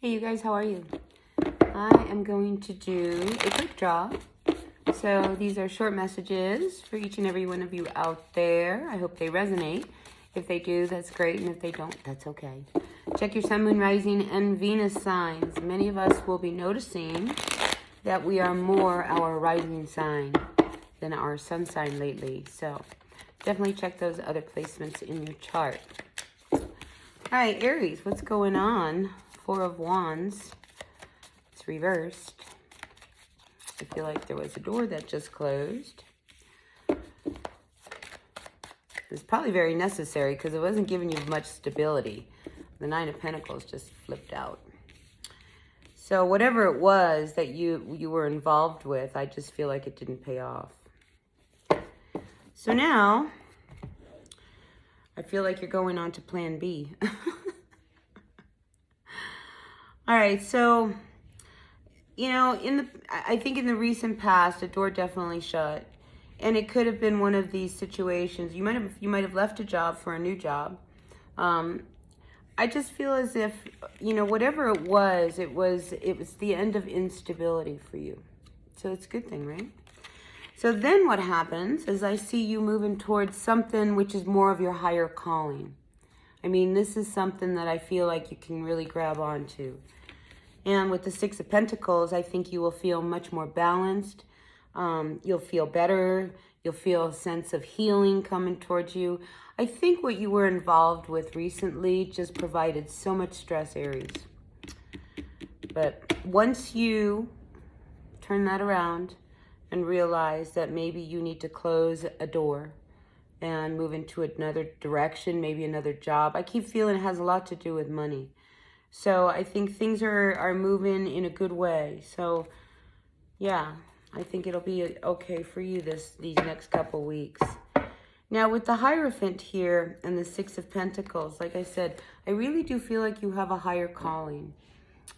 Hey you guys, how are you? I am going to do a quick draw. So these are short messages for each and every one of you out there. I hope they resonate. If they do, that's great. And if they don't, that's okay. Check your sun, moon, rising, and Venus signs. Many of us will be noticing that we are more our rising sign than our sun sign lately. So definitely check those other placements in your chart. All right, Aries, what's going on? Four of Wands. It's reversed. I feel like there was a door that just closed. It's probably very necessary because it wasn't giving you much stability. The Nine of Pentacles just flipped out. So whatever it was that you were involved with, I just feel like it didn't pay off. So now, I feel like you're going on to plan B. All right, so, you know, I think in the recent past, a door definitely shut. And it could have been one of these situations. You might have left a job for a new job. I just feel as if, you know, whatever it was the end of instability for you. So it's a good thing, right? So then what happens is I see you moving towards something which is more of your higher calling. I mean, this is something that I feel like you can really grab onto. And with the Six of Pentacles, I think you will feel much more balanced. You'll feel better. You'll feel a sense of healing coming towards you. I think what you were involved with recently just provided so much stress, Aries. But once you turn that around and realize that maybe you need to close a door and move into another direction, maybe another job. I keep feeling it has a lot to do with money. So I think things are moving in a good way. So yeah, I think it'll be okay for you these next couple weeks. Now with the Hierophant here and the Six of Pentacles, like I said, I really do feel like you have a higher calling.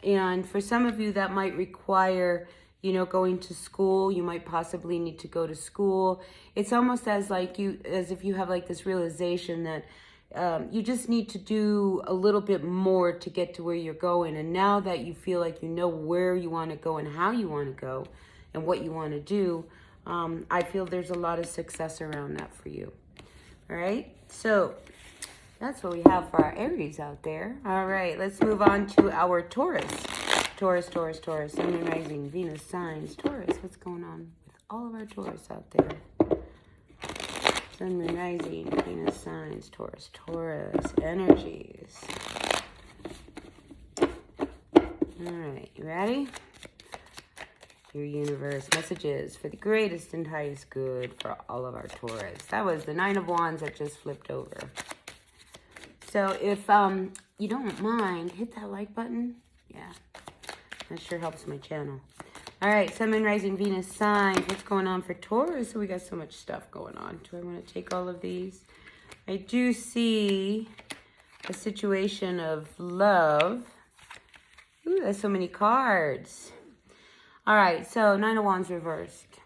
And for some of you that might require, you know, going to school. You might possibly need to go to school. It's almost as if you have like this realization that you just need to do a little bit more to get to where you're going. And now that you feel like you know where you want to go and how you want to go and what you want to do, I feel there's a lot of success around that for you. All right, so that's what we have for our Aries out there. All right, let's move on to our Taurus. Taurus, Sun, Moon, Rising, Venus signs. Taurus, what's going on with all of our Taurus out there? Sun, Moon, Rising, Venus signs, Taurus energies. All right, you ready? Your universe messages for the greatest and highest good for all of our Taurus. That was the Nine of Wands that just flipped over. So if you don't mind, hit that like button. Yeah, that sure helps my channel. All right, Sun, Moon, Rising, Venus signs. What's going on for Taurus? So we got so much stuff going on. Do I want to take all of these? I do see a situation of love. Ooh, there's so many cards. All right, so Nine of Wands reversed.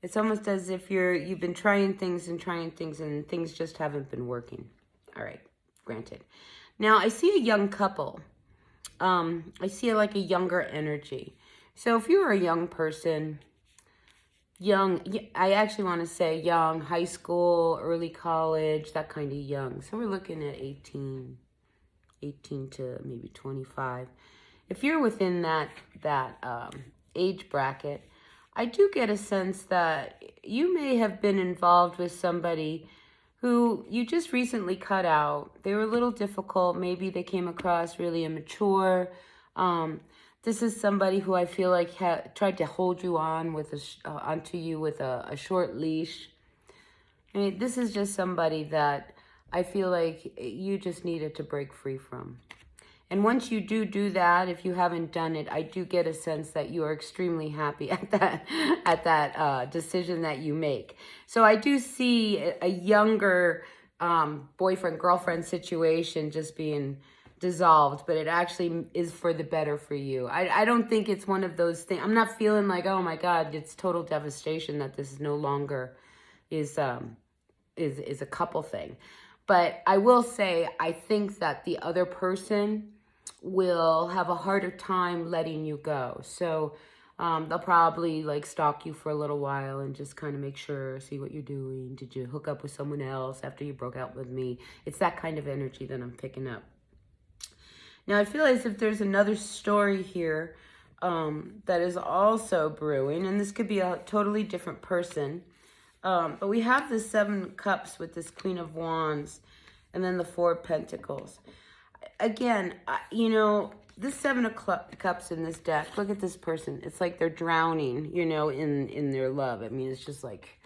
It's almost as if you've been trying things and things just haven't been working. All right, granted. Now, I see a young couple. I see like a younger energy. So if you're a young person, I actually want to say young, high school, early college, that kind of young. So we're looking at 18 to maybe 25. If you're within that age bracket, I do get a sense that you may have been involved with somebody who you just recently cut out. They were a little difficult. Maybe they came across really immature. This is somebody who I feel like tried to hold you on onto you with a short leash. I mean, this is just somebody that I feel like you just needed to break free from. And once you do that, if you haven't done it, I do get a sense that you are extremely happy at that decision that you make. So I do see a younger boyfriend-girlfriend situation just being dissolved, but it actually is for the better for you. I don't think it's one of those things. I'm not feeling like, oh my God, it's total devastation that this no longer is a couple thing. But I will say, I think that the other person will have a harder time letting you go. So they'll probably like stalk you for a little while and just kind of make sure, see what you're doing. Did you hook up with someone else after you broke out with me? It's that kind of energy that I'm picking up. Now, I feel as if there's another story here that is also brewing, and this could be a totally different person. But we have the 7 cups with this Queen of Wands and then the 4 of Pentacles. Again, you know, this 7 of Cups in this deck, look at this person. It's like they're drowning, you know, in their love. I mean, it's just like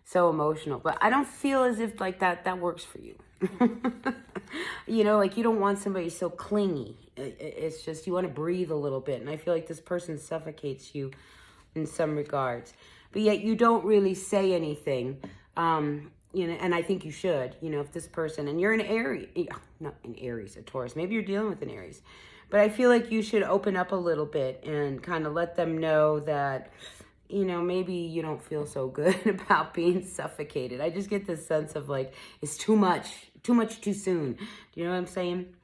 so emotional. But I don't feel as if like that works for you. You know, like you don't want somebody so clingy. It's just you want to breathe a little bit. And I feel like this person suffocates you in some regards. But yet you don't really say anything. You know, and I think you should, you know, if this person, and you're an Aries, not an Aries, a Taurus. Maybe you're dealing with an Aries. But I feel like you should open up a little bit and kind of let them know that, you know, maybe you don't feel so good about being suffocated. I just get this sense of like, it's too much too soon. Do you know what I'm saying?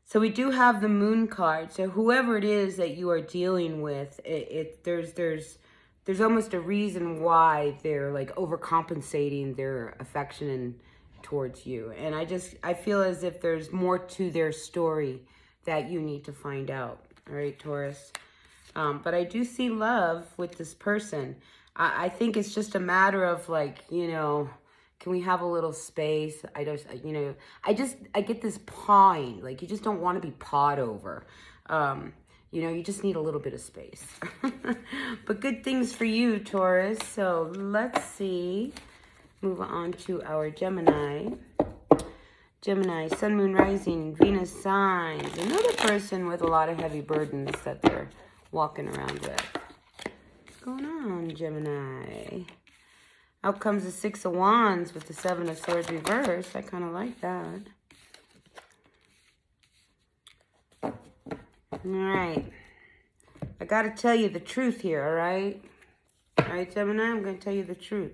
So we do have the Moon card. So whoever it is that you are dealing with, there's almost a reason why they're like overcompensating their affection towards you. And I feel as if there's more to their story that you need to find out. All right, Taurus. But I do see love with this person. I think it's just a matter of like, you know, can we have a little space? I get this pawing. Like you just don't want to be pawed over. You know, you just need a little bit of space. But good things for you, Taurus. So let's see. Move on to our Gemini. Gemini, Sun, Moon, Rising, Venus signs. Another person with a lot of heavy burdens that they're walking around with. What's going on, Gemini? Out comes the 6 of Wands with the 7 of Swords reversed. I kind of like that. All right. I got to tell you the truth here, all right? All right, Gemini, I'm going to tell you the truth,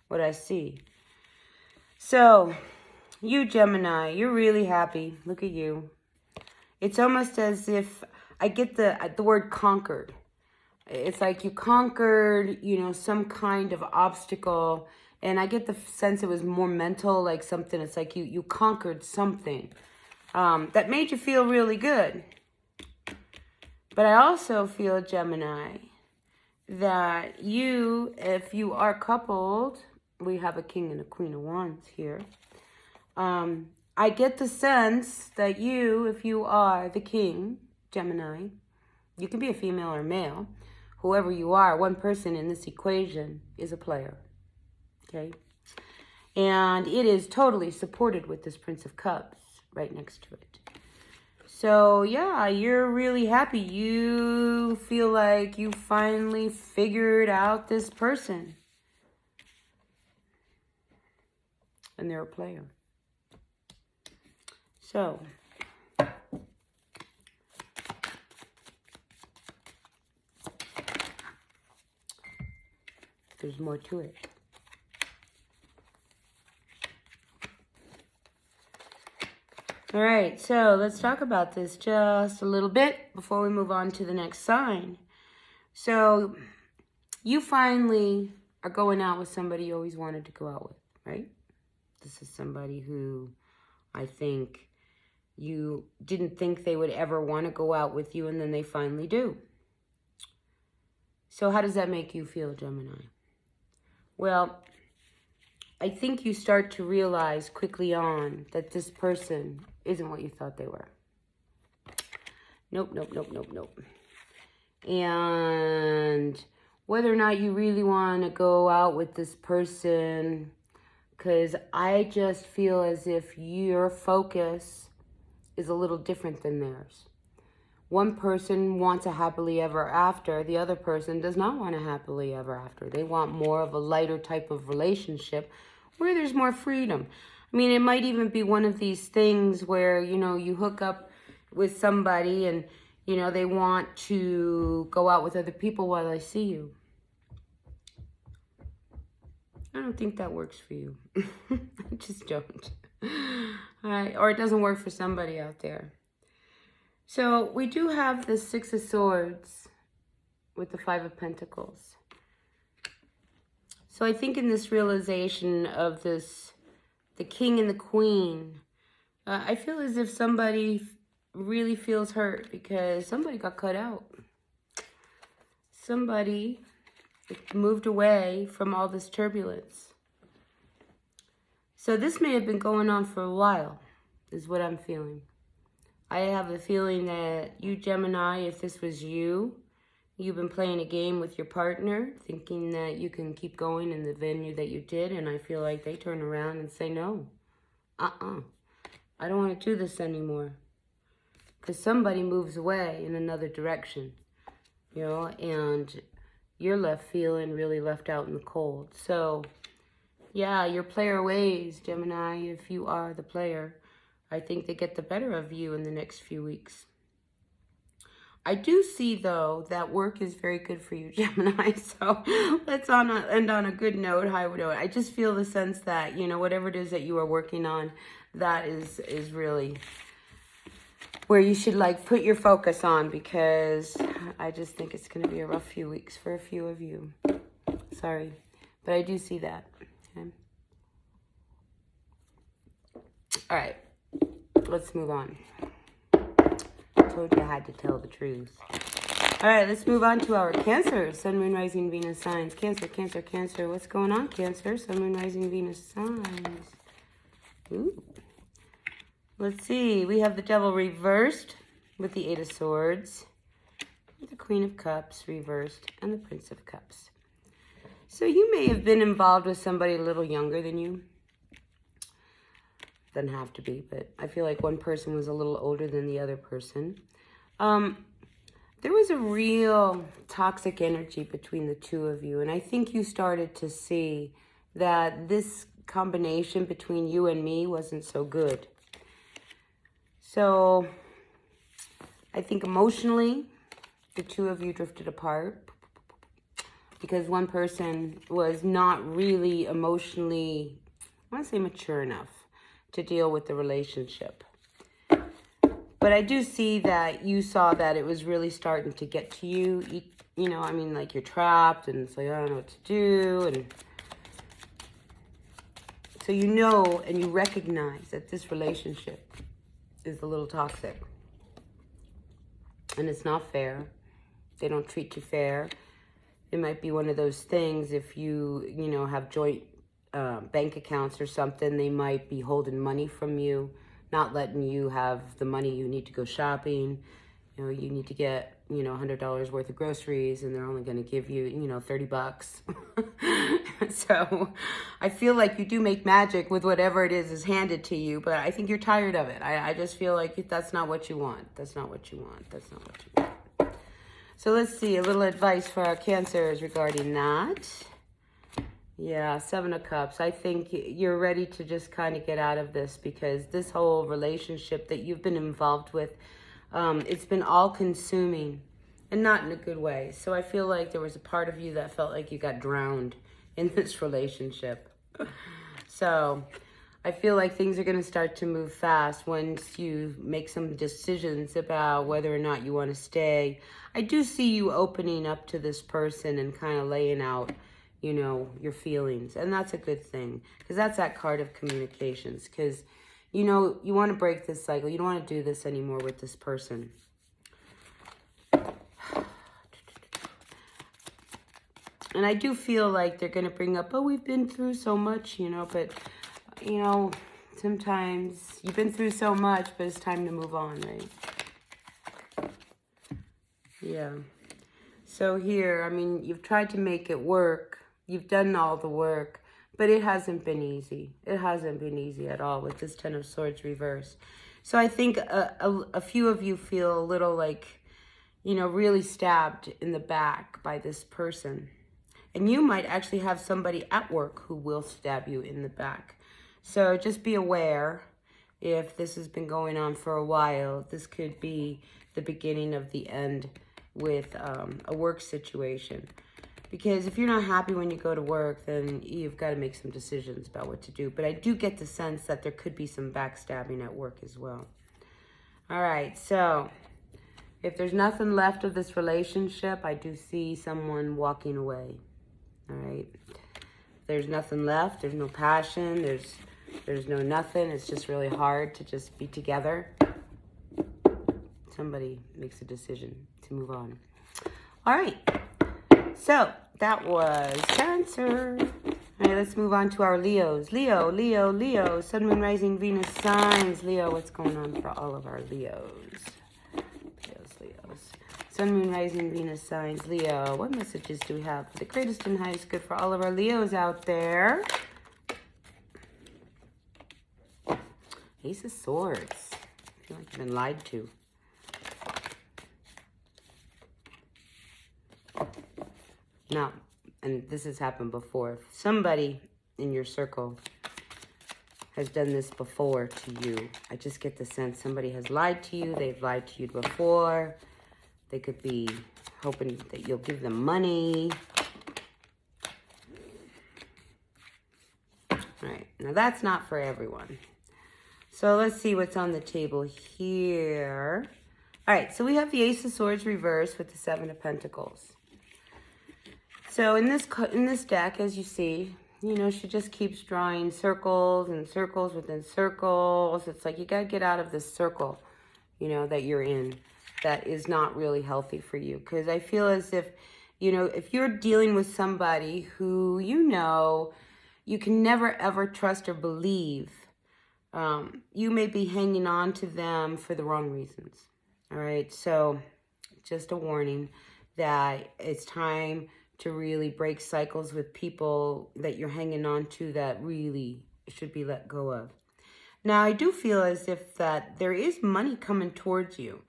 what I see. So, you, Gemini, you're really happy. Look at you. It's almost as if I get the word conquered. It's like you conquered, you know, some kind of obstacle. And I get the sense it was more mental, like something. It's like you conquered something that made you feel really good. But I also feel, Gemini, that you, if you are coupled, we have a King and a Queen of Wands here. I get the sense that you, if you are the King, Gemini, you can be a female or male, whoever you are, one person in this equation is a player, okay? And it is totally supported with this Prince of Cups right next to it. So, yeah, you're really happy. You feel like you finally figured out this person. And they're a player. So, there's more to it. All right, so let's talk about this just a little bit before we move on to the next sign. So you finally are going out with somebody you always wanted to go out with, right? This is somebody who I think you didn't think they would ever want to go out with you, and then they finally do. So how does that make you feel, Gemini? Well, I think you start to realize quickly on that this person isn't what you thought they were. Nope. And whether or not you really want to go out with this person, because I just feel as if your focus is a little different than theirs. One person wants a happily ever after. The other person does not want a happily ever after. They want more of a lighter type of relationship where there's more freedom. I mean, it might even be one of these things where, you know, you hook up with somebody and, you know, they want to go out with other people while they see you. I don't think that works for you. I just don't. All right. Or it doesn't work for somebody out there. So we do have the Six of Swords with the Five of Pentacles. So I think in this realization of this, the King and the Queen, I feel as if somebody really feels hurt because somebody got cut out. Somebody moved away from all this turbulence. So this may have been going on for a while, is what I'm feeling. I have a feeling that you, Gemini, if this was you, you've been playing a game with your partner, thinking that you can keep going in the venue that you did, and I feel like they turn around and say, no, I don't want to do this anymore. Because somebody moves away in another direction, you know, and you're left feeling really left out in the cold. So, yeah, your player ways, Gemini, if you are the player, I think they get the better of you in the next few weeks. I do see, though, that work is very good for you, Gemini. So let's end on a good note, high note. I just feel the sense that, you know, whatever it is that you are working on, that is really where you should, like, put your focus on, because I just think it's going to be a rough few weeks for a few of you. Sorry, but I do see that. Okay. All right, let's move on. Told you I had to tell the truth. All right, let's move on to our Cancer, Sun, Moon, Rising, Venus signs. Cancer, Cancer, Cancer. What's going on, Cancer? Sun, Moon, Rising, Venus signs. Ooh. Let's see. We have the Devil reversed with the Eight of Swords, the Queen of Cups reversed, and the Prince of Cups. So you may have been involved with somebody a little younger than you. Doesn't have to be, but I feel like one person was a little older than the other person. There was a real toxic energy between the two of you, and I think you started to see that this combination between you and me wasn't so good. So I think emotionally, the two of you drifted apart because one person was not really emotionally, I want to say, mature enough to deal with the relationship. But I do see that you saw that it was really starting to get to you. You know, I mean, like, you're trapped and it's like, I don't know what to do. And so you know and you recognize that this relationship is a little toxic. And it's not fair. They don't treat you fair. It might be one of those things, if you know, have joint bank accounts or something, they might be holding money from you, not letting you have the money you need to go shopping. You know, you need to get, you know, $100 worth of groceries, and they're only going to give you, you know, $30. So I feel like you do make magic with whatever it is handed to you, but I think you're tired of it. I just feel like that's not what you want. That's not what you want. That's not what you want. So let's see, a little advice for our Cancers regarding that. Yeah, Seven of Cups. I think you're ready to just kind of get out of this, because this whole relationship that you've been involved with, it's been all-consuming and not in a good way. So I feel like there was a part of you that felt like you got drowned in this relationship. So I feel like things are going to start to move fast once you make some decisions about whether or not you want to stay. I do see you opening up to this person and kind of laying out, you know, your feelings. And that's a good thing, because that's that card of communications. Because, you know, you want to break this cycle. You don't want to do this anymore with this person. And I do feel like they're going to bring up, oh, we've been through so much, you know, but, you know, sometimes you've been through so much, but it's time to move on, right? Yeah. So here, I mean, you've tried to make it work. You've done all the work, but it hasn't been easy. It hasn't been easy at all with this Ten of Swords reversed. So I think a few of you feel a little like, you know, really stabbed in the back by this person. And you might actually have somebody at work who will stab you in the back. So just be aware, if this has been going on for a while, this could be the beginning of the end with a work situation. Because if you're not happy when you go to work, then you've got to make some decisions about what to do. But I do get the sense that there could be some backstabbing at work as well. All right, so If there's nothing left of this relationship, I do see someone walking away. All right. There's nothing left. There's no passion. There's no nothing. It's just really hard to just be together. Somebody makes a decision to move on. All right. So that was Cancer. All right, let's move on to our Leos. Leo, Leo, Leo. Sun, Moon, Rising, Venus signs. Leo, what's going on for all of our Leos? Leos. Sun, Moon, Rising, Venus signs. Leo, what messages do we have for the greatest and highest good for all of our Leos out there? Ace of Swords. I feel like you've been lied to. Now, and this has happened before. If somebody in your circle has done this before to you, I just get the sense somebody has lied to you. They've lied to you before. They could be hoping that you'll give them money. All right, now that's not for everyone. So let's see what's on the table here. All right, so we have the Ace of Swords reversed with the Seven of Pentacles. So in this deck, as you see, you know, she just keeps drawing circles and circles within circles. It's like you got to get out of this circle, you know, that you're in that is not really healthy for you. Because I feel as if, you know, if you're dealing with somebody who, you know, you can never, ever trust or believe, you may be hanging on to them for the wrong reasons. All right. So just a warning that it's time to really break cycles with people that you're hanging on to that really should be let go of. Now, I do feel as if that there is money coming towards you.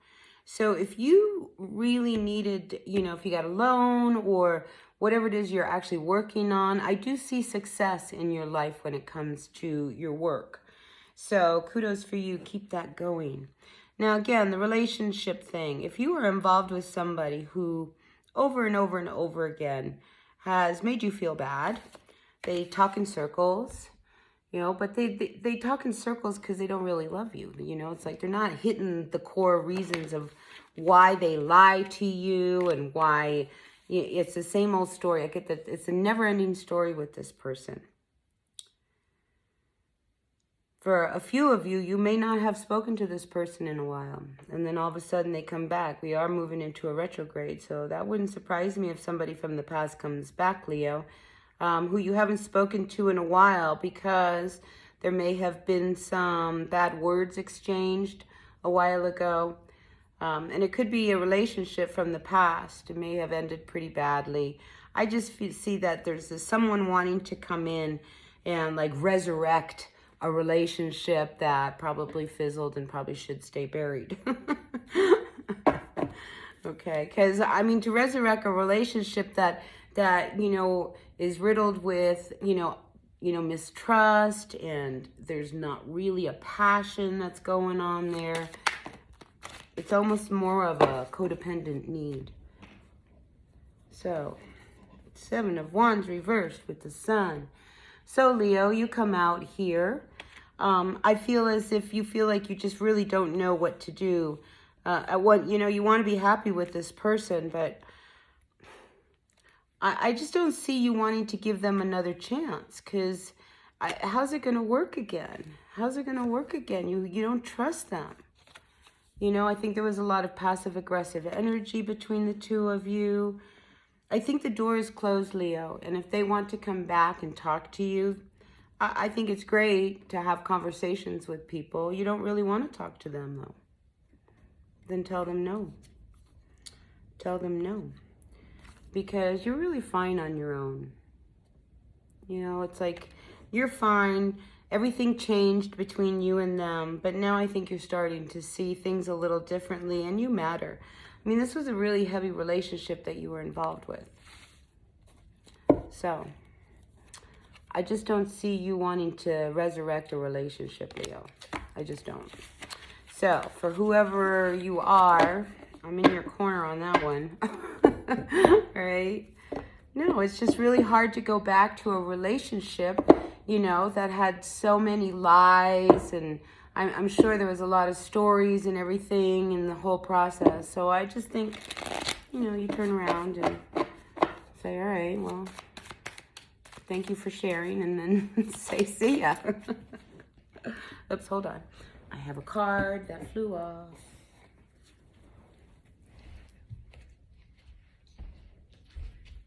So if you really needed, you know, if you got a loan or whatever it is you're actually working on, I do see success in your life when it comes to your work. So kudos for you. Keep that going. Now, again, the relationship thing. If you are involved with somebody who over and over and over again has made you feel bad, they talk in circles, you know, but they talk in circles because they don't really love you. You know, it's like they're not hitting the core reasons of why they lie to you and why it's the same old story. I get that it's a never-ending story with this person. For a few of you, you may not have spoken to this person in a while. And then all of a sudden they come back. We are moving into a retrograde. So that wouldn't surprise me if somebody from the past comes back, Leo, who you haven't spoken to in a while because there may have been some bad words exchanged a while ago. And it could be a relationship from the past. It may have ended pretty badly. I just see that there's someone wanting to come in and like resurrect a relationship that probably fizzled and probably should stay buried. Okay, because I mean, to resurrect a relationship that you know is riddled with you know mistrust, and there's not really a passion that's going on there. It's almost more of a codependent need. So, Seven of Wands reversed with the Sun. So, Leo, you come out here. I feel as if you feel like you just really don't know what to do. You want to be happy with this person, but I just don't see you wanting to give them another chance. Because how's it going to work again? How's it going to work again? You don't trust them. You know, I think there was a lot of passive-aggressive energy between the two of you. I think the door is closed, Leo. And if they want to come back and talk to you, I think it's great to have conversations with people. You don't really want to talk to them, though. Then tell them no. Tell them no. Because you're really fine on your own. You know, it's like you're fine. Everything changed between you and them. But now I think you're starting to see things a little differently, and you matter. I mean, this was a really heavy relationship that you were involved with. So, I just don't see you wanting to resurrect a relationship, Leo. I just don't. So, for whoever you are, I'm in your corner on that one. All right? No, it's just really hard to go back to a relationship, you know, that had so many lies and I'm sure there was a lot of stories and everything in the whole process. So I just think, you know, you turn around and say, all right, well, thank you for sharing, and then say, see ya. Oops, hold on. I have a card that flew off.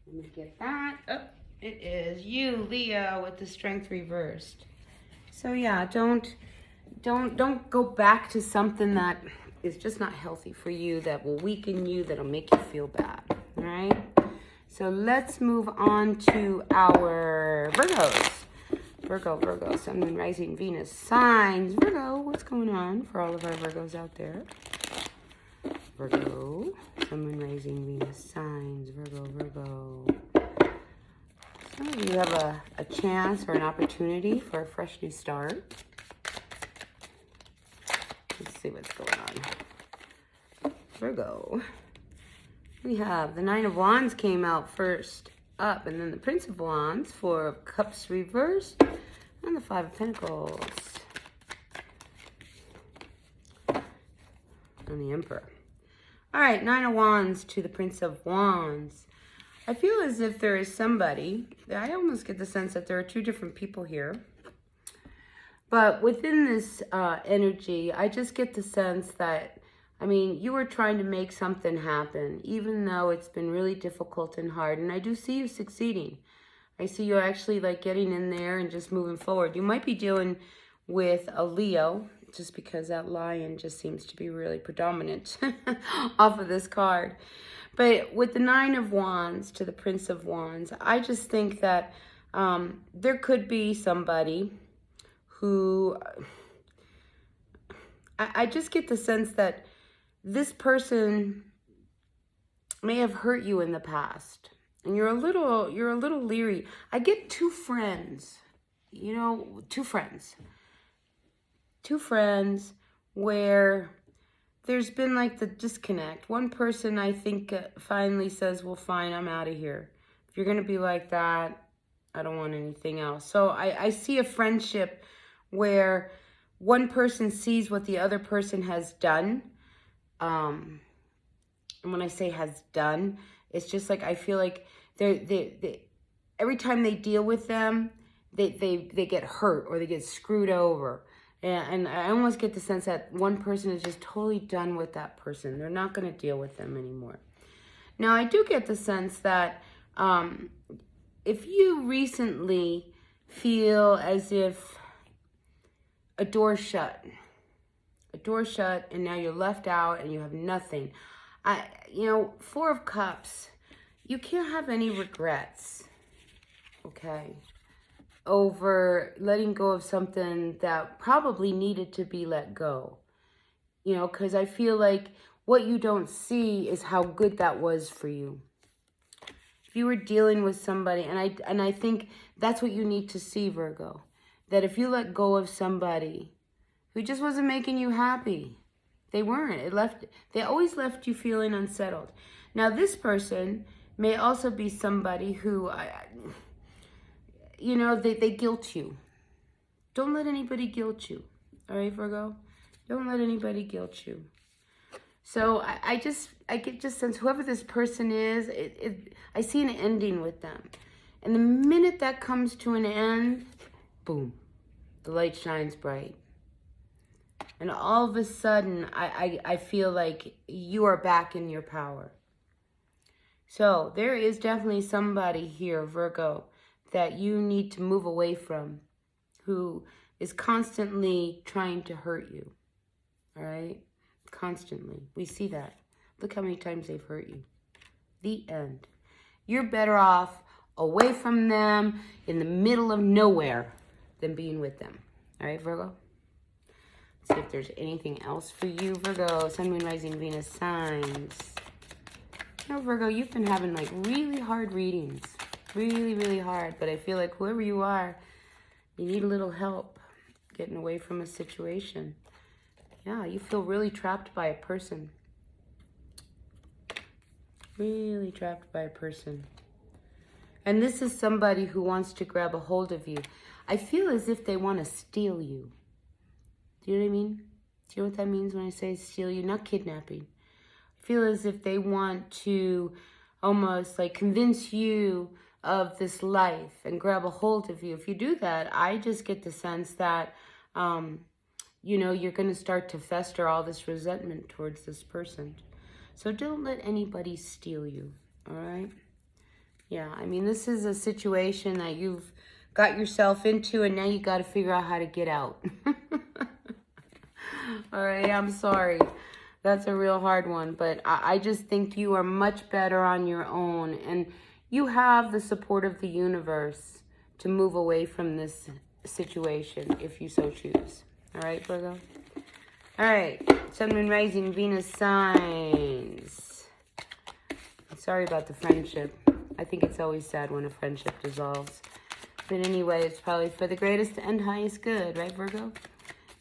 Let me get that. Oh, it is you, Leo, with the Strength reversed. So yeah, don't go back to something that is just not healthy for you, that will weaken you, that'll make you feel bad. All right? So let's move on to our Virgos. Virgo, Sun, Moon, Rising, Venus, signs. Virgo, what's going on for all of our Virgos out there? Virgo, Sun, Moon, Rising, Venus, signs. Virgo. Some of you have a chance or an opportunity for a fresh new start. Let's see what's going on. Virgo. We have the Nine of Wands came out first up, and then the Prince of Wands, Four of Cups reversed, and the Five of Pentacles. And the Emperor. All right, Nine of Wands to the Prince of Wands. I feel as if there is somebody, I almost get the sense that there are two different people here. But within this energy, I just get the sense that, I mean, you were trying to make something happen, even though it's been really difficult and hard. And I do see you succeeding. I see you actually like getting in there and just moving forward. You might be dealing with a Leo, just because that lion just seems to be really predominant off of this card. But with the Nine of Wands to the Prince of Wands, I just think that there could be somebody who, I just get the sense that this person may have hurt you in the past, and you're a little leery. I get two friends, you know, two friends where there's been like the disconnect. One person, I think, finally says, well, fine, I'm out of here. If you're going to be like that, I don't want anything else. So I see a friendship where one person sees what the other person has done. And when I say has done, it's just like, I feel like they every time they deal with them, they get hurt or they get screwed over. And I almost get the sense that one person is just totally done with that person. They're not going to deal with them anymore. Now, I do get the sense that if you recently feel as if a door shut, and now you're left out and you have nothing. You know, Four of Cups, you can't have any regrets, okay, over letting go of something that probably needed to be let go. You know, because I feel like what you don't see is how good that was for you. If you were dealing with somebody, and I think that's what you need to see, Virgo, that if you let go of somebody who just wasn't making you happy, they weren't. They always left you feeling unsettled. Now, this person may also be somebody who, you know, they guilt you. Don't let anybody guilt you. All right, Virgo? Don't let anybody guilt you. So I get just sense whoever this person is, I see an ending with them. And the minute that comes to an end, boom, the light shines bright. And all of a sudden, I feel like you are back in your power. So there is definitely somebody here, Virgo, that you need to move away from, who is constantly trying to hurt you. All right? Constantly. We see that. Look how many times they've hurt you. The end. You're better off away from them in the middle of nowhere than being with them. All right, Virgo? Let's see if there's anything else for you, Virgo. Sun, Moon, Rising, Venus signs. You know, Virgo, you've been having like really hard readings. Really, really hard. But I feel like whoever you are, you need a little help getting away from a situation. Yeah, you feel really trapped by a person. Really trapped by a person. And this is somebody who wants to grab a hold of you. I feel as if they want to steal you. Do you know what I mean? Do you know what that means when I say steal you? Not kidnapping. I feel as if they want to almost like convince you of this life and grab a hold of you. If you do that, I just get the sense that, you know, you're going to start to fester all this resentment towards this person. So don't let anybody steal you, all right? Yeah, I mean, this is a situation that you've got yourself into, and now you got to figure out how to get out. All right, I'm sorry. That's a real hard one, but I just think you are much better on your own, and you have the support of the universe to move away from this situation if you so choose. All right, Virgo? All right, Sun, Moon, Rising, Venus signs. Sorry about the friendship. I think it's always sad when a friendship dissolves. But anyway, it's probably for the greatest and highest good, right, Virgo?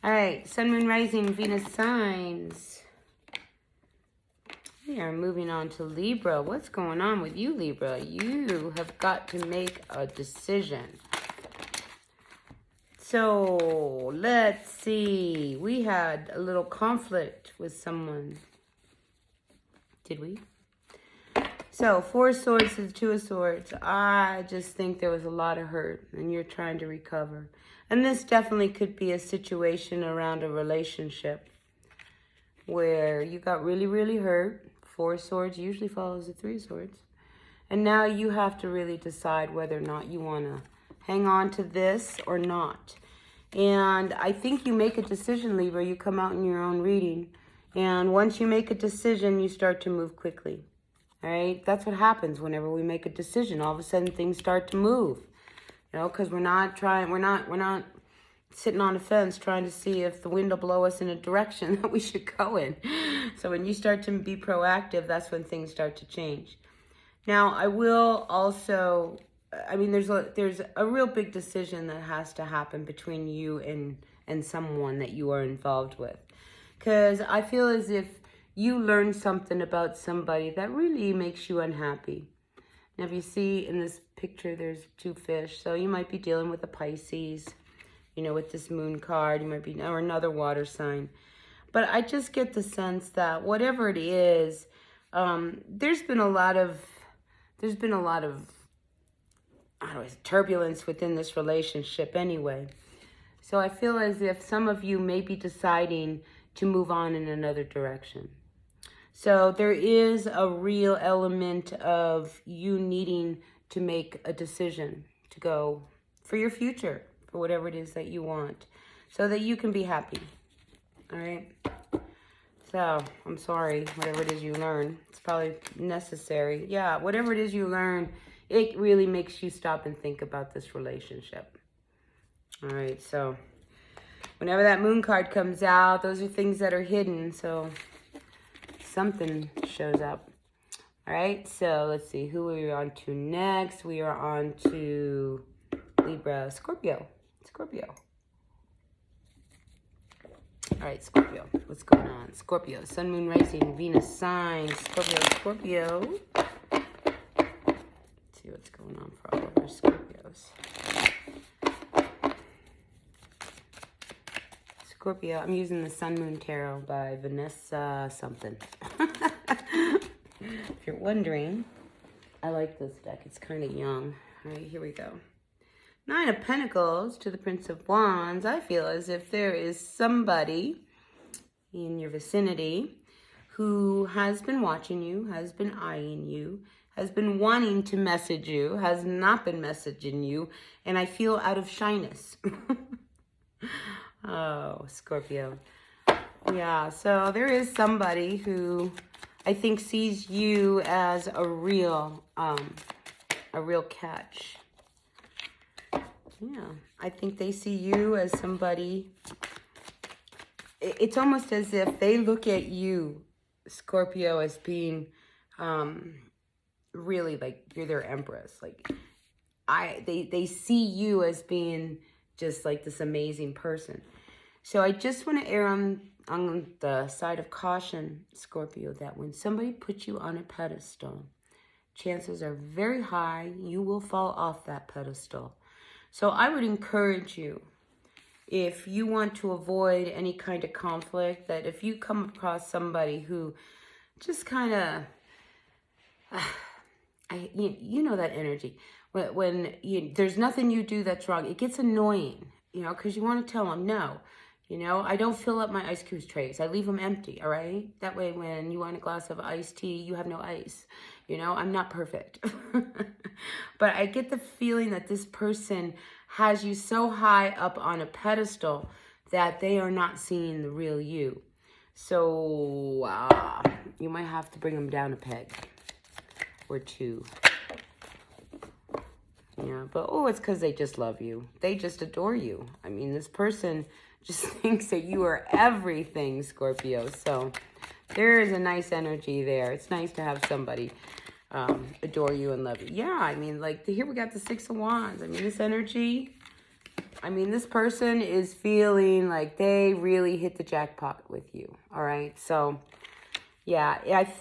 All right, Sun, Moon, Rising, Venus signs. We are moving on to Libra. What's going on with you, Libra? You have got to make a decision. So, let's see. We had a little conflict with someone. Did we? So, 4 of Swords to the 2 of Swords. I just think there was a lot of hurt, and you're trying to recover. And this definitely could be a situation around a relationship where you got really, really hurt. 4 of Swords usually follows the 3 of Swords. And now you have to really decide whether or not you want to hang on to this or not. And I think you make a decision, Libra. You come out in your own reading. And once you make a decision, you start to move quickly. All right? That's what happens whenever we make a decision. All of a sudden, things start to move. You know, because we're not sitting on a fence trying to see if the wind will blow us in a direction that we should go in. So when you start to be proactive, that's when things start to change. Now, I will also, I mean, there's a real big decision that has to happen between you and someone that you are involved with. Because I feel as if you learn something about somebody that really makes you unhappy. Now, if you see in this picture, there's 2 fish. So you might be dealing with a Pisces, you know, with this moon card. You might be, or another water sign. But I just get the sense that whatever it is, there's been a lot of, I don't know, turbulence within this relationship anyway. So I feel as if some of you may be deciding to move on in another direction. So there is a real element of you needing to make a decision to go for your future, for whatever it is that you want, so that you can be happy. All right? So, I'm sorry, whatever it is you learn, it's probably necessary. Yeah, whatever it is you learn, it really makes you stop and think about this relationship. All right, so whenever that moon card comes out, those are things that are hidden, so something shows up. All right, so let's see, who are we on to next? We are on to Libra, Scorpio. All right, Scorpio, what's going on? Scorpio, Sun, Moon, Rising, Venus signs. Scorpio. Let's see what's going on for all of our Scorpios. Scorpio, I'm using the Sun Moon Tarot by Vanessa something. If you're wondering, I like this deck. It's kind of young. All right, here we go. 9 of Pentacles to the Prince of Wands. I feel as if there is somebody in your vicinity who has been watching you, has been eyeing you, has been wanting to message you, has not been messaging you, and I feel out of shyness. Oh, Scorpio. Yeah, so there is somebody who I think sees you as a real catch. Yeah, I think they see you as somebody. It's almost as if they look at you, Scorpio, as being really like you're their empress. Like they see you as being just like this amazing person. So I just want to err on the side of caution, Scorpio, that when somebody puts you on a pedestal, chances are very high you will fall off that pedestal. So I would encourage you if you want to avoid any kind of conflict, that if you come across somebody who just kind of, you know that energy. When there's nothing you do that's wrong, it gets annoying, you know, because you want to tell them, no, you know, I don't fill up my ice cube trays. I leave them empty, all right? That way when you want a glass of iced tea, you have no ice. You know, I'm not perfect. But I get the feeling that this person has you so high up on a pedestal that they are not seeing the real you. So you might have to bring them down a peg or two. Yeah, but it's because they just love you. They just adore you. I mean, this person just thinks that you are everything, Scorpio. So there is a nice energy there. It's nice to have somebody adore you and love you. Yeah, I mean, like, here we got the Six of Wands. I mean, this energy, I mean, this person is feeling like they really hit the jackpot with you, all right? So, yeah,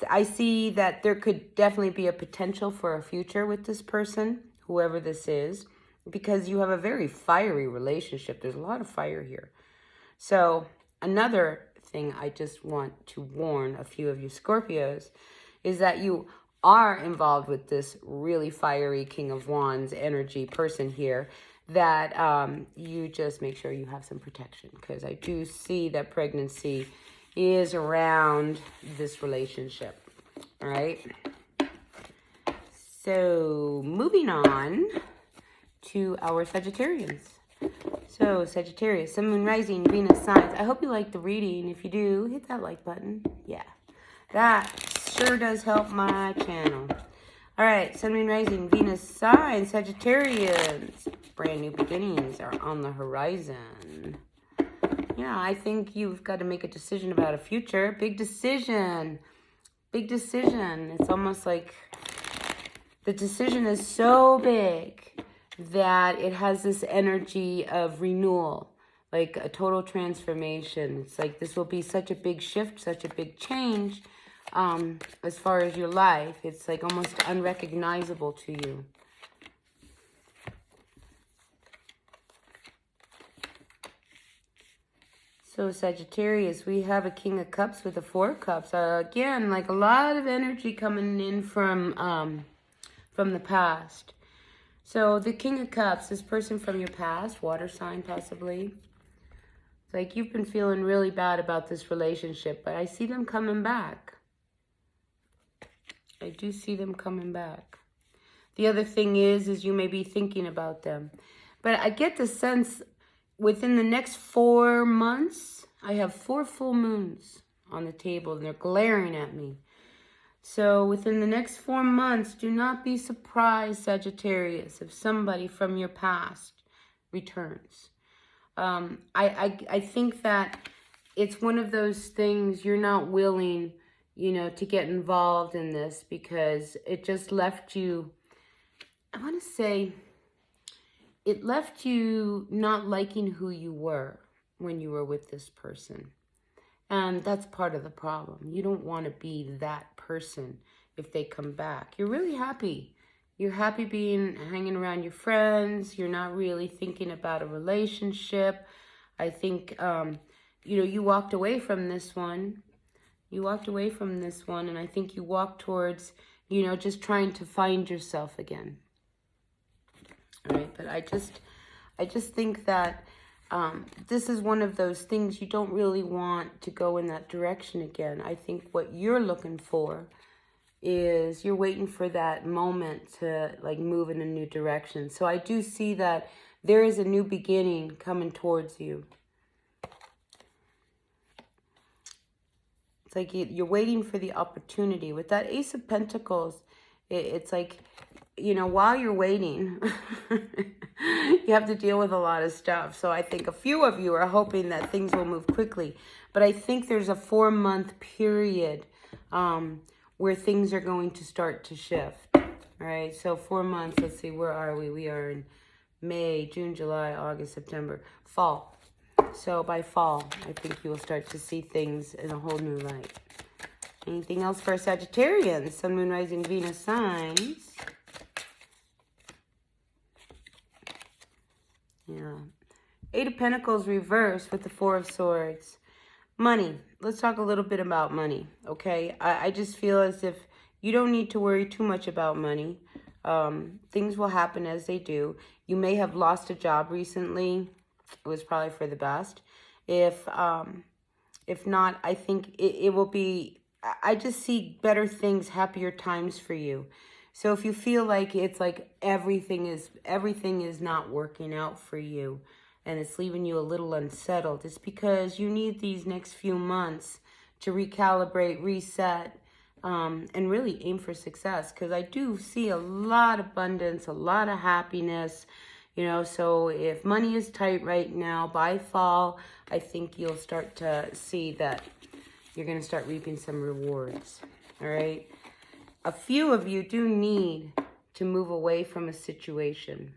I see that there could definitely be a potential for a future with this person, whoever this is, because you have a very fiery relationship. There's a lot of fire here. So, another thing I just want to warn a few of you Scorpios is that you are involved with this really fiery King of Wands energy person here, that you just make sure you have some protection, because I do see that pregnancy is around this relationship. All right. So moving on to our Sagittarians. So Sagittarius, Sun, Moon, Rising, Venus signs. I hope you like the reading. If you do, hit that like button. Yeah, that sure does help my channel. All right, Sun, Moon, Rising, Venus signs, Sagittarians. Brand new beginnings are on the horizon. Yeah, I think you've got to make a decision about a future. Big decision. Big decision. It's almost like the decision is so big that it has this energy of renewal, like a total transformation. It's like this will be such a big shift, such a big change as far as your life. It's like almost unrecognizable to you. So Sagittarius, we have a King of Cups with a Four of Cups. Again, like a lot of energy coming in from the past. So the King of Cups, this person from your past, water sign possibly. It's like you've been feeling really bad about this relationship, but I see them coming back. I do see them coming back. The other thing is you may be thinking about them. But I get the sense within the next 4 months, I have 4 full moons on the table and they're glaring at me. So within the next 4 months, do not be surprised, Sagittarius, if somebody from your past returns. I think that it's one of those things you're not willing, you know, to get involved in this because it just left you, I want to say, it left you not liking who you were when you were with this person. And that's part of the problem. You don't want to be that person if they come back. You're really happy. You're happy hanging around your friends. You're not really thinking about a relationship. I think, you know, you walked away from this one. You walked away from this one, and I think you walked towards, you know, just trying to find yourself again. All right, but I just think that this is one of those things you don't really want to go in that direction again. I think what you're looking for is you're waiting for that moment to like move in a new direction. So I do see that there is a new beginning coming towards you. It's like you're waiting for the opportunity. With that Ace of Pentacles, it's like, you know, while you're waiting, you have to deal with a lot of stuff. So I think a few of you are hoping that things will move quickly. But I think there's a 4-month period where things are going to start to shift. All right, so 4 months, let's see, where are we? We are in May, June, July, August, September, fall. So by fall, I think you will start to see things in a whole new light. Anything else for Sagittarians? Sun, Moon, Rising, Venus signs. Yeah. 8 of Pentacles reversed with the Four of Swords. Money. Let's talk a little bit about money, okay? I just feel as if you don't need to worry too much about money. Things will happen as they do. You may have lost a job recently. It was probably for the best. If not, I think it will be, I just see better things, happier times for you. So if you feel like it's like everything is not working out for you and it's leaving you a little unsettled, it's because you need these next few months to recalibrate, reset, and really aim for success. Because I do see a lot of abundance, a lot of happiness, you know. So if money is tight right now, by fall, I think you'll start to see that you're going to start reaping some rewards, all right? A few of you do need to move away from a situation.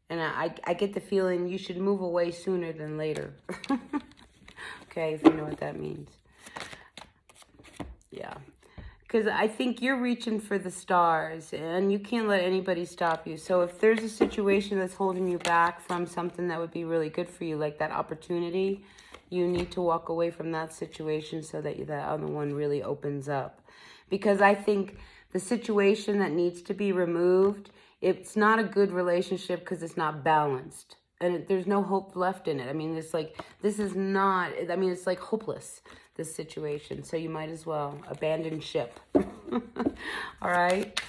And I get the feeling you should move away sooner than later. Okay, if you know what that means. Yeah. Because I think you're reaching for the stars and you can't let anybody stop you. So if there's a situation that's holding you back from something that would be really good for you, like that opportunity, you need to walk away from that situation so that that other one really opens up. Because I think the situation that needs to be removed, it's not a good relationship because it's not balanced. And there's no hope left in it. I mean, it's like, this is not, I mean, it's like hopeless, this situation. So you might as well abandon ship. All right.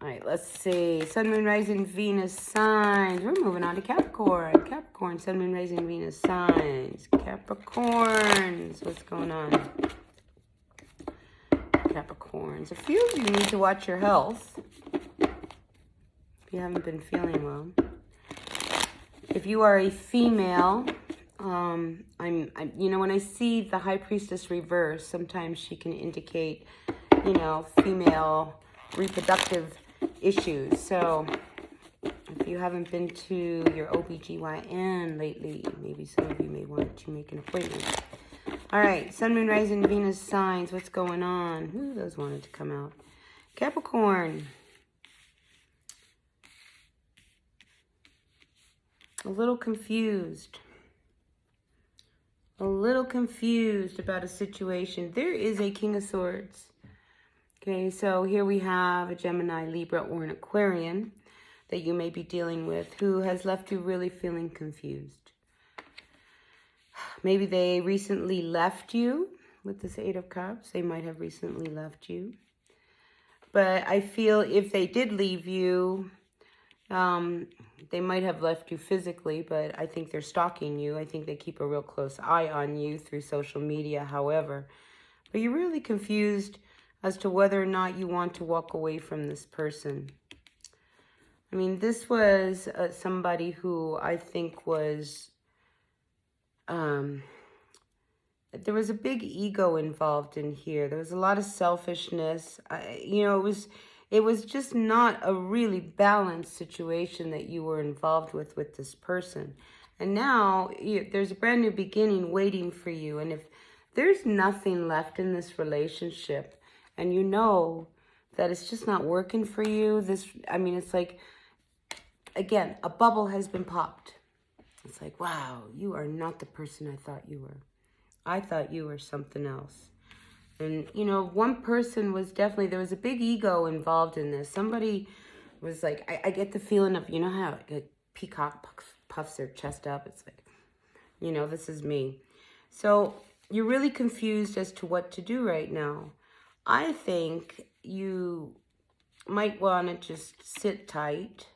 All right, let's see. Sun, Moon, Rising, Venus signs. We're moving on to Capricorn. Capricorn, Sun, Moon, Rising, Venus signs. Capricorns. What's going on? Capricorns. A few of you need to watch your health if you haven't been feeling well. If you are a female, you know, when I see the High Priestess reverse, sometimes she can indicate, you know, female reproductive issues. So if you haven't been to your OBGYN lately, maybe some of you may want to make an appointment. All right, Sun, Moon, Rising, Venus signs. What's going on? Who those wanted to come out? Capricorn. A little confused. A little confused about a situation. There is a King of Swords. Okay, so here we have a Gemini, Libra, or an Aquarian that you may be dealing with who has left you really feeling confused. Maybe they recently left you with this Eight of Cups. They might have recently left you. But I feel if they did leave you, they might have left you physically, but I think they're stalking you. I think they keep a real close eye on you through social media, however. But you're really confused as to whether or not you want to walk away from this person. I mean, this was somebody who I think was... there was a big ego involved in here. There was a lot of selfishness. You know, it was just not a really balanced situation that you were involved with this person. And now there's a brand new beginning waiting for you. And if there's nothing left in this relationship and you know that it's just not working for you, I mean, it's like, again, a bubble has been popped. It's like, wow, you are not the person I thought you were. I thought you were something else. And, you know, one person was definitely, there was a big ego involved in this. Somebody was like, I get the feeling of, you know how a peacock puffs their chest up? It's like, you know, this is me. So you're really confused as to what to do right now. I think you might want to just sit tight,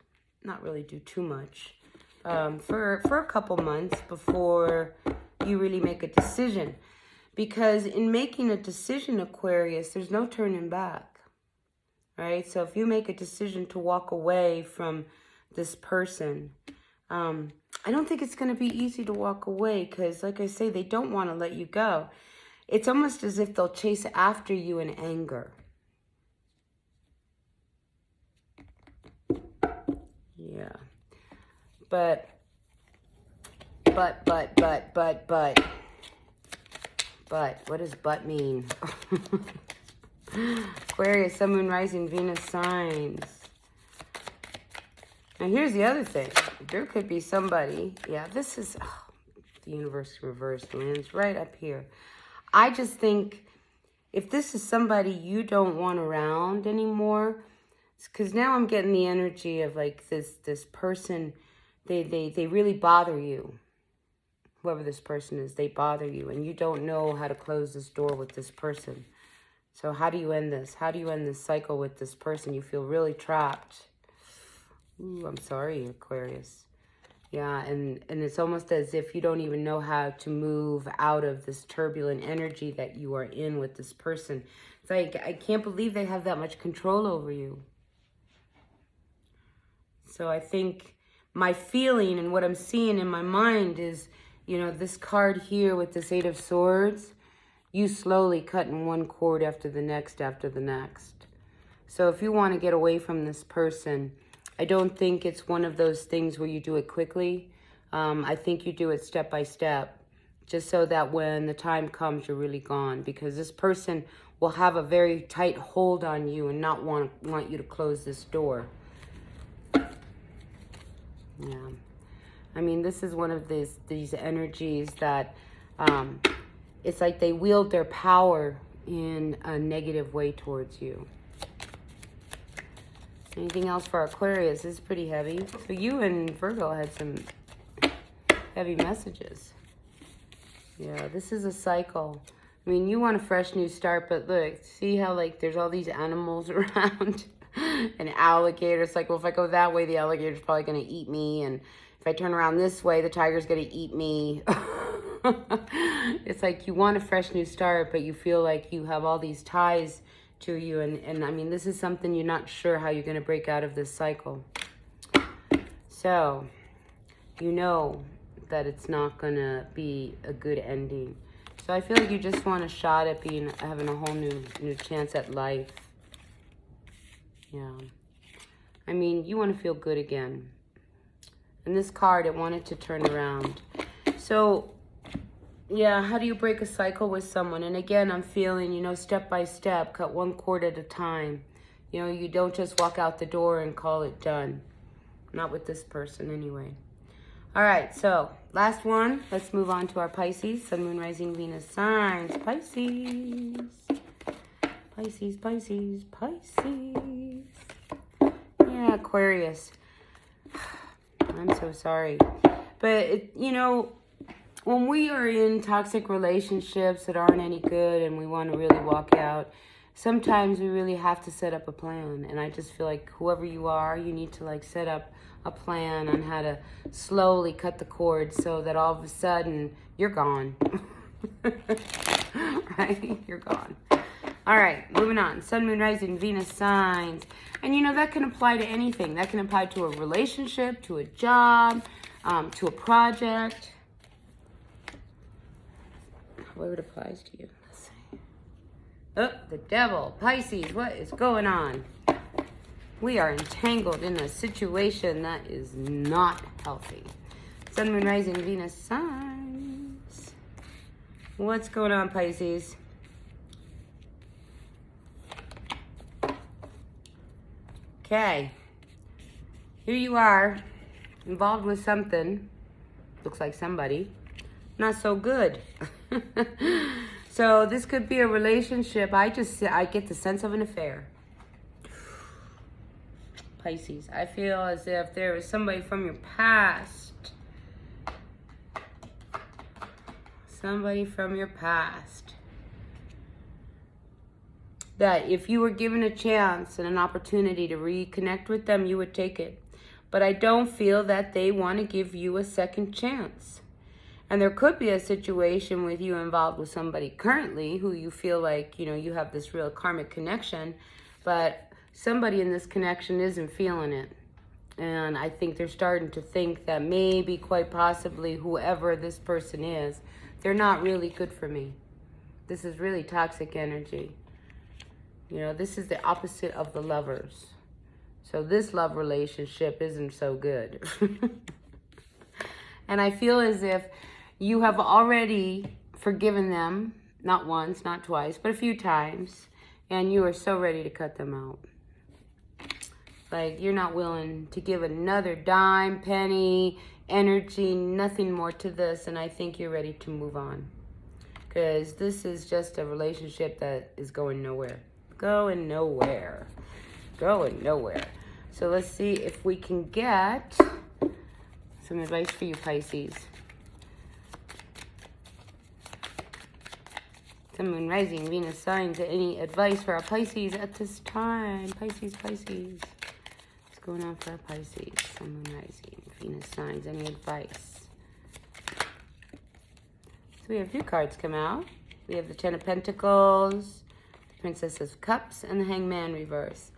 not really do too much, for a couple months before you really make a decision. Because in making a decision, Aquarius, there's no turning back, right? So if you make a decision to walk away from this person, I don't think it's going to be easy to walk away because, like I say, they don't want to let you go. It's almost as if they'll chase after you in anger. Yeah. But, what does but mean? Aquarius, Sun, Moon, Rising, Venus signs. And here's the other thing. There could be somebody. Yeah, this is... the universe reversed lands right up here. I just think if this is somebody you don't want around anymore, it's because now I'm getting the energy of like this person, they really bother you. Whoever this person is, they bother you, and you don't know how to close this door with this person. So how do you end this? How do you end this cycle with this person? You feel really trapped. Ooh, I'm sorry, Aquarius. Yeah, and it's almost as if you don't even know how to move out of this turbulent energy that you are in with this person. It's like, I can't believe they have that much control over you. So I think my feeling and what I'm seeing in my mind is, you know, this card here with this 8 of Swords, you slowly cutting one cord after the next after the next. So if you want to get away from this person, I don't think it's one of those things where you do it quickly. I think you do it step by step, just so that when the time comes, you're really gone. Because this person will have a very tight hold on you and not want you to close this door. Yeah. I mean, this is one of these energies that it's like they wield their power in a negative way towards you. Anything else for Aquarius? This is pretty heavy. So you and Virgo had some heavy messages. Yeah, this is a cycle. I mean, you want a fresh new start, but look, see how like there's all these animals around? An alligator. It's like, well, if I go that way, the alligator's probably going to eat me. And if I turn around this way, the tiger's going to eat me. It's like you want a fresh new start, but you feel like you have all these ties to you, and I mean, this is something you're not sure how you're going to break out of this cycle. So you know that it's not going to be a good ending. So I feel like you just want a shot at having a whole new chance at life. Yeah, I mean, you want to feel good again. And this card, it wanted to turn around. So yeah, how do you break a cycle with someone? And again, I'm feeling, you know, step by step, cut one cord at a time. You know, you don't just walk out the door and call it done. Not with this person anyway. All right, so last one. Let's move on to our Pisces, Sun, Moon, Rising, Venus signs. Pisces. Pisces, Pisces, Pisces. Yeah, Aquarius. I'm so sorry. But, you know, when we are in toxic relationships that aren't any good and we want to really walk out, sometimes we really have to set up a plan. And I just feel like whoever you are, you need to like set up a plan on how to slowly cut the cord so that all of a sudden you're gone. Right? You're gone. All right, moving on. Sun, Moon, Rising, Venus signs. And you know, that can apply to anything. That can apply to a relationship, to a job, to a project. However it applies to you. Let's see. Oh, the devil. Pisces, what is going on? We are entangled in a situation that is not healthy. Sun, Moon, Rising, Venus signs. What's going on, Pisces? Okay. Here you are, involved with something. Looks like somebody. Not so good. So this could be a relationship. I get the sense of an affair. Pisces, I feel as if there is somebody from your past. Somebody from your past. That if you were given a chance and an opportunity to reconnect with them, you would take it. But I don't feel that they want to give you a second chance. And there could be a situation with you involved with somebody currently who you feel like, you know, you have this real karmic connection, but somebody in this connection isn't feeling it. And I think they're starting to think that maybe, quite possibly, whoever this person is, they're not really good for me. This is really toxic energy. You know, this is the opposite of the Lovers. So this love relationship isn't so good. And I feel as if you have already forgiven them, not once, not twice, but a few times, and you are so ready to cut them out. Like, you're not willing to give another dime, penny, energy, nothing more to this. And I think you're ready to move on. Because this is just a relationship that is going nowhere. Going nowhere. Going nowhere. So let's see if we can get some advice for you, Pisces. Sun, Moon, Rising, Venus signs. Any advice for our Pisces at this time? Pisces. What's going on for our Pisces? Sun, Moon, Rising, Venus signs. Any advice? So we have 2 cards come out. We have the Ten of Pentacles, the Princess of Cups, and the Hangman reverse.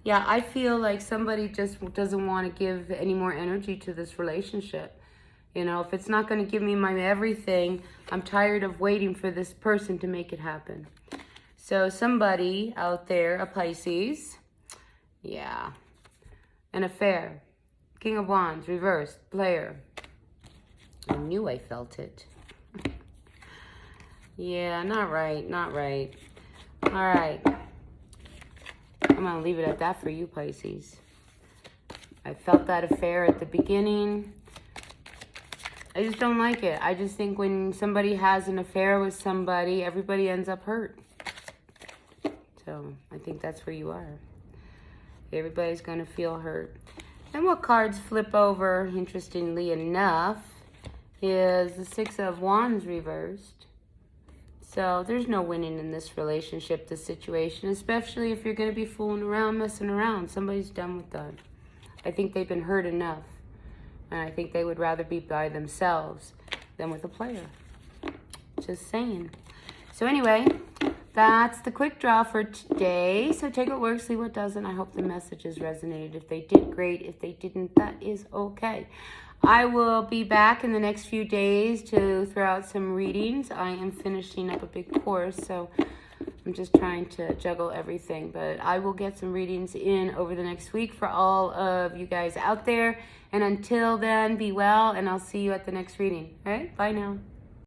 Yeah, I feel like somebody just doesn't want to give any more energy to this relationship. You know, if it's not going to give me my everything, I'm tired of waiting for this person to make it happen. So somebody out there, a Pisces, yeah, an affair, King of Wands, reversed, player. I knew I felt it. Yeah, not right. All right. I'm going to leave it at that for you, Pisces. I felt that affair at the beginning. I just don't like it. I just think when somebody has an affair with somebody, everybody ends up hurt. So I think that's where you are. Everybody's going to feel hurt. And what cards flip over, interestingly enough, is the Six of Wands reversed. So there's no winning in this relationship, this situation, especially if you're going to be fooling around, messing around. Somebody's done with that. I think they've been hurt enough. And I think they would rather be by themselves than with a player. Just saying. So anyway, that's the quick draw for today. So take what works, leave what doesn't. I hope the messages resonated. If they did, great. If they didn't, that is okay. I will be back in the next few days to throw out some readings. I am finishing up a big course, so I'm just trying to juggle everything. But I will get some readings in over the next week for all of you guys out there. And until then, be well, and I'll see you at the next reading. All right? Bye now.